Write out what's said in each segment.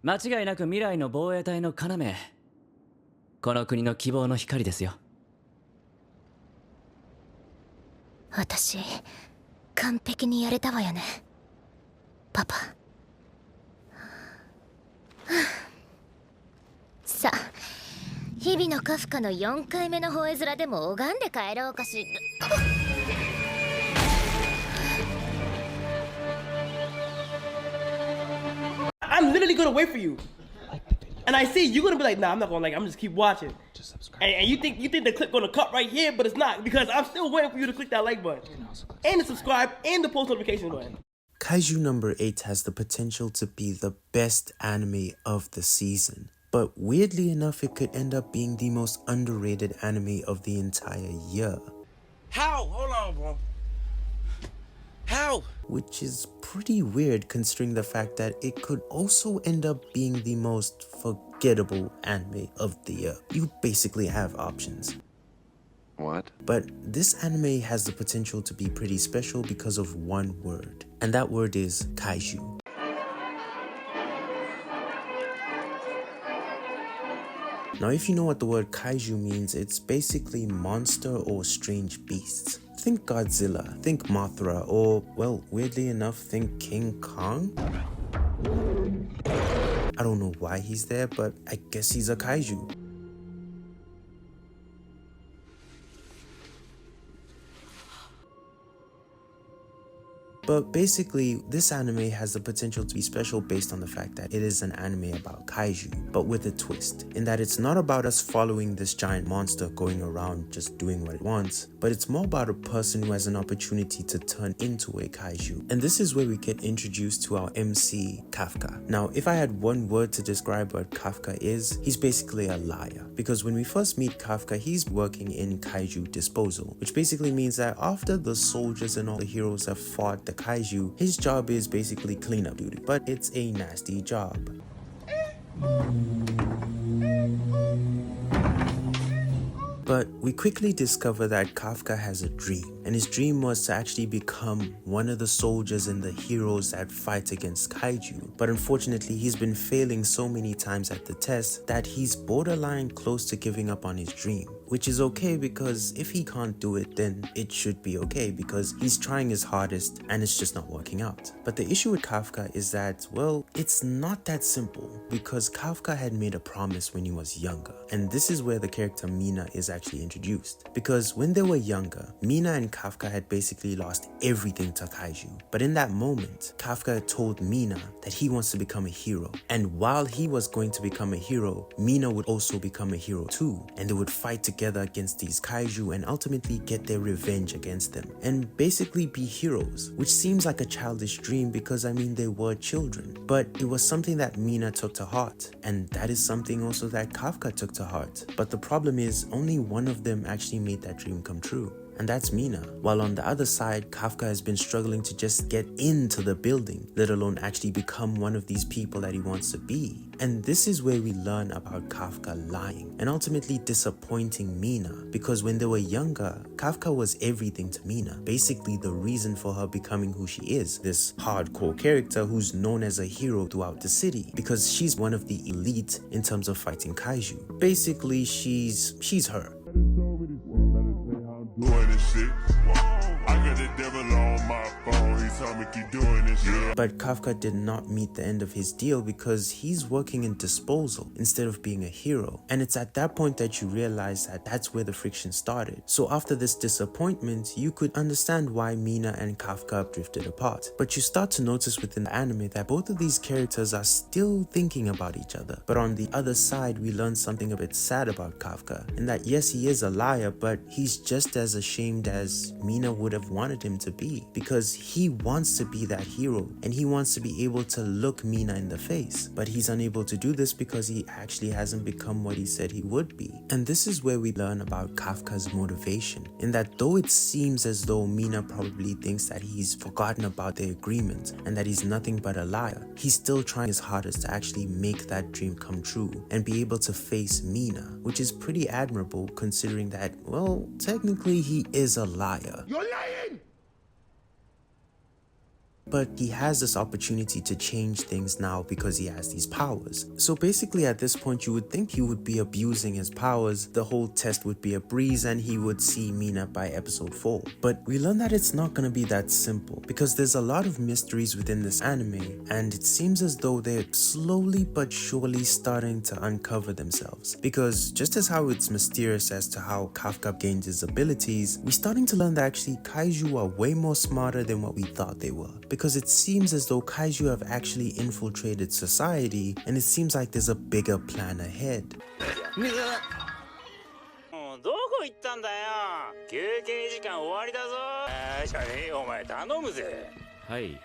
間違いなく未来の防衛隊の要。この国の希望の光ですよ。私、完璧にやれたわよね、パパ。さあ、日々のカフカの4回目の吠え面でも拝んで帰ろうかしら。I'm literally gonna wait for you. And I see you're gonna be like, nah, I'm not gonna like it. I'm just keep watching. Just subscribe. And you think the clip gonna cut right here, but it's not, because I'm still waiting for you to click that like button. And the subscribe and the post notification button. Kaiju number 8 has the potential to be the best anime of the season. But weirdly enough, it could end up being the most underrated anime of the entire year. How? Hold on, bro. How? Which is pretty weird considering the fact that it could also end up being the most forgettable anime of the year. You basically have options. What? But this anime has the potential to be pretty special because of one word, and that word is kaiju. Now, if you know what the word kaiju means, it's basically monster or strange beasts. Think Godzilla, think Mothra, or, well, weirdly enough, think King Kong? I don't know why he's there, but I guess he's a kaiju. But basically, this anime has the potential to be special based on the fact that it is an anime about kaiju, but with a twist, in that it's not about us following this giant monster going around just doing what it wants, but it's more about a person who has an opportunity to turn into a kaiju. And this is where we get introduced to our MC, Kafka. Now, if I had one word to describe what Kafka is, he's basically a liar. Because when we first meet Kafka, he's working in kaiju disposal, which basically means that after the soldiers and all the heroes have fought the kaiju, his job is basically cleanup duty, but it's a nasty job. But we quickly discover that Kafka has a dream, and his dream was to actually become one of the soldiers and the heroes that fight against kaiju. But unfortunately, he's been failing so many times at the test that he's borderline close to giving up on his dream. Which is okay, because if he can't do it, then it should be okay, because he's trying his hardest and it's just not working out. But the issue with Kafka is that, well, it's not that simple, because Kafka had made a promise when he was younger. And this is where the character Mina is actually introduced. Because when they were younger, Mina and Kafka had basically lost everything to kaiju. But in that moment, Kafka told Mina that he wants to become a hero. And while he was going to become a hero, Mina would also become a hero too. And they would fight together against these kaiju and ultimately get their revenge against them and basically be heroes, which seems like a childish dream because I mean they were children, but it was something that Mina took to heart, and that is something also that Kafka took to heart. But the problem is only one of them actually made that dream come true, and that's Mina. While on the other side, Kafka has been struggling to just get into the building, let alone actually become one of these people that he wants to be. And this is where we learn about Kafka lying and ultimately disappointing Mina, because when they were younger, Kafka was everything to Mina, basically the reason for her becoming who she is, this hardcore character who's known as a hero throughout the city, because she's one of the elite in terms of fighting kaiju. Basically, she's her. But Kafka did not meet the end of his deal because he's working in disposal instead of being a hero. And it's at that point that you realize that that's where the friction started. So after this disappointment, you could understand why Mina and Kafka drifted apart. But you start to notice within the anime that both of these characters are still thinking about each other. But on the other side, we learn something a bit sad about Kafka, in that yes, he is a liar, but he's just as ashamed as Mina would have wanted him to be, because he wants to be that hero and he wants to be able to look Mina in the face, but he's unable to do this because he actually hasn't become what he said he would be. And this is where we learn about Kafka's motivation, in that though it seems as though Mina probably thinks that he's forgotten about the agreement and that he's nothing but a liar, he's still trying his hardest to actually make that dream come true and be able to face Mina, which is pretty admirable considering that, well, technically he is a liar. You're lying! but he has this opportunity to change things now because he has these powers. So basically at this point you would think he would be abusing his powers, the whole test would be a breeze and he would see Mina by episode 4. But we learn that it's not gonna be that simple because there's a lot of mysteries within this anime and it seems as though they're slowly but surely starting to uncover themselves. Because just as how it's mysterious as to how Kafka gained his abilities, we're starting to learn that actually Kaiju are way more smarter than what we thought they were. Because it seems as though Kaiju have actually infiltrated society and it seems like there's a bigger plan ahead. どこ行ったんだよ。休憩時間終わりだぞ。じゃねえよお前頼むぜ。はい、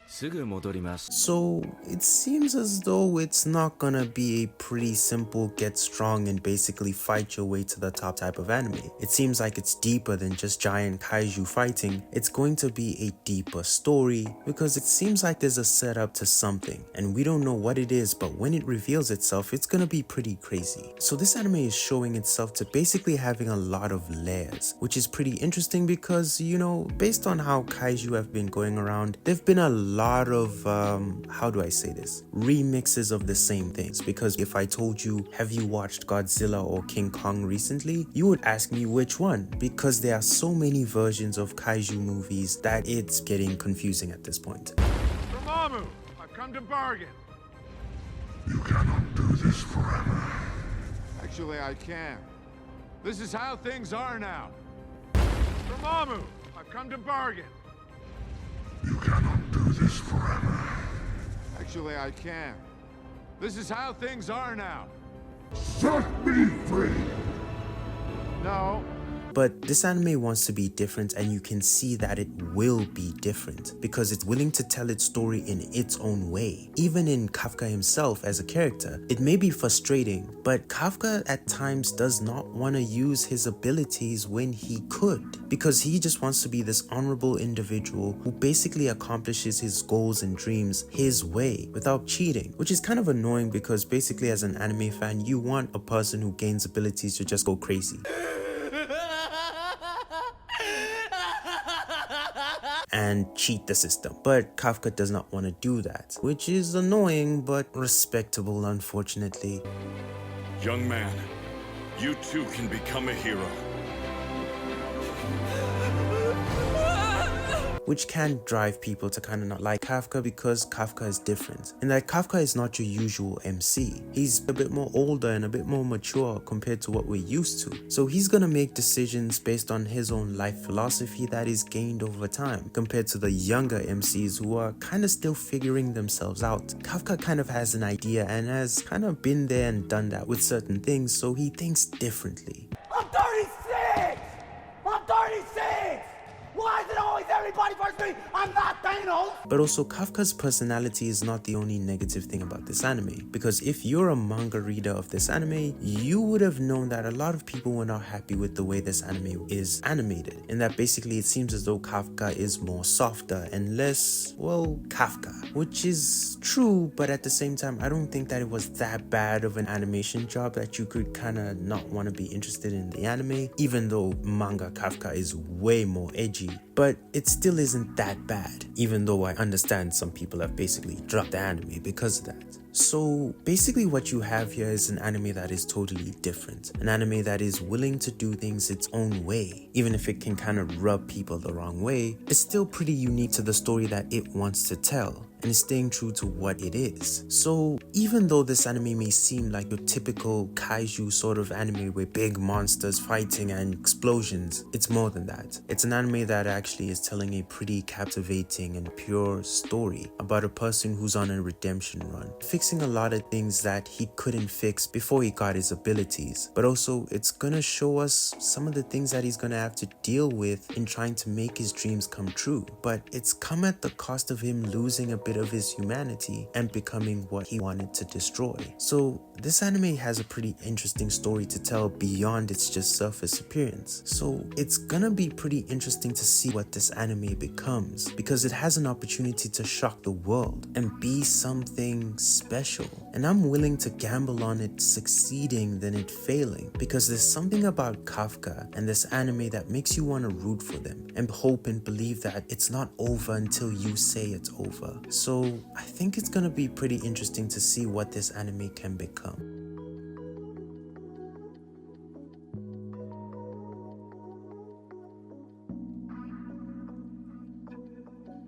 すぐ戻ります。 So it seems as though it's not gonna be a pretty simple get strong and basically fight your way to the top type of anime. It seems like it's deeper than just giant kaiju fighting. It's going to be a deeper story because it seems like there's a setup to something and we don't know what it is, but when it reveals itself it's gonna be pretty crazy. So this anime is showing itself to basically having a lot of layers, which is pretty interesting because, you know, based on how kaiju have been going around, there've been a lot of how do I say this, remixes of the same things. Because if I told you, have you watched Godzilla or King Kong recently, you would ask me which one, because there are so many versions of kaiju movies that it's getting confusing at this point. Mamamoo, I've come to bargain. You cannot do this forever. Actually, I can. This is how things are now. Mamamoo, I've come to bargain. You cannot do this forever. Actually, I can. This is how things are now. Set me free! No. But this anime wants to be different and you can see that it will be different because it's willing to tell its story in its own way. Even in Kafka himself as a character, it may be frustrating, but Kafka at times does not want to use his abilities when he could, because he just wants to be this honorable individual who basically accomplishes his goals and dreams his way without cheating, which is kind of annoying because basically as an anime fan, you want a person who gains abilities to just go crazy and cheat the system. But Kafka does not want to do that, which is annoying but respectable, unfortunately. Young man, you too can become a hero. Which can drive people to kind of not like Kafka because Kafka is different. And that Kafka is not your usual MC. He's a bit more older and a bit more mature compared to what we're used to. So he's gonna make decisions based on his own life philosophy that is gained over time compared to the younger MCs who are kind of still figuring themselves out. Kafka kind of has an idea and has kind of been there and done that with certain things, so he thinks differently. I'm 36! I'm 36! Why is it always everybody versus me? I'm not Thanos! But also Kafka's personality is not the only negative thing about this anime, because if you're a manga reader of this anime, you would have known that a lot of people were not happy with the way this anime is animated, and that basically it seems as though Kafka is more softer and less, well, Kafka, which is true, but at the same time I don't think that it was that bad of an animation job that you could kind of not want to be interested in the anime, even though manga Kafka is way more edgy. But it still isn't that bad, even though I understand some people have basically dropped the anime because of that. So basically what you have here is an anime that is totally different. An anime that is willing to do things its own way. Even if it can kind of rub people the wrong way, it's still pretty unique to the story that it wants to tell, and is staying true to what it is. So even though this anime may seem like your typical kaiju sort of anime with big monsters fighting and explosions, it's more than that. It's an anime that actually is telling a pretty captivating and pure story about a person who's on a redemption run, fixing a lot of things that he couldn't fix before he got his abilities. But also it's gonna show us some of the things that he's gonna have to deal with in trying to make his dreams come true. But it's come at the cost of him losing a bit of his humanity and becoming what he wanted to destroy. So this anime has a pretty interesting story to tell beyond its just surface appearance. So it's gonna be pretty interesting to see what this anime becomes, because it has an opportunity to shock the world and be something special special, and I'm willing to gamble on it succeeding than it failing, because there's something about Kafka and this anime that makes you want to root for them and hope and believe that it's not over until you say it's over. So I think it's gonna be pretty interesting to see what this anime can become.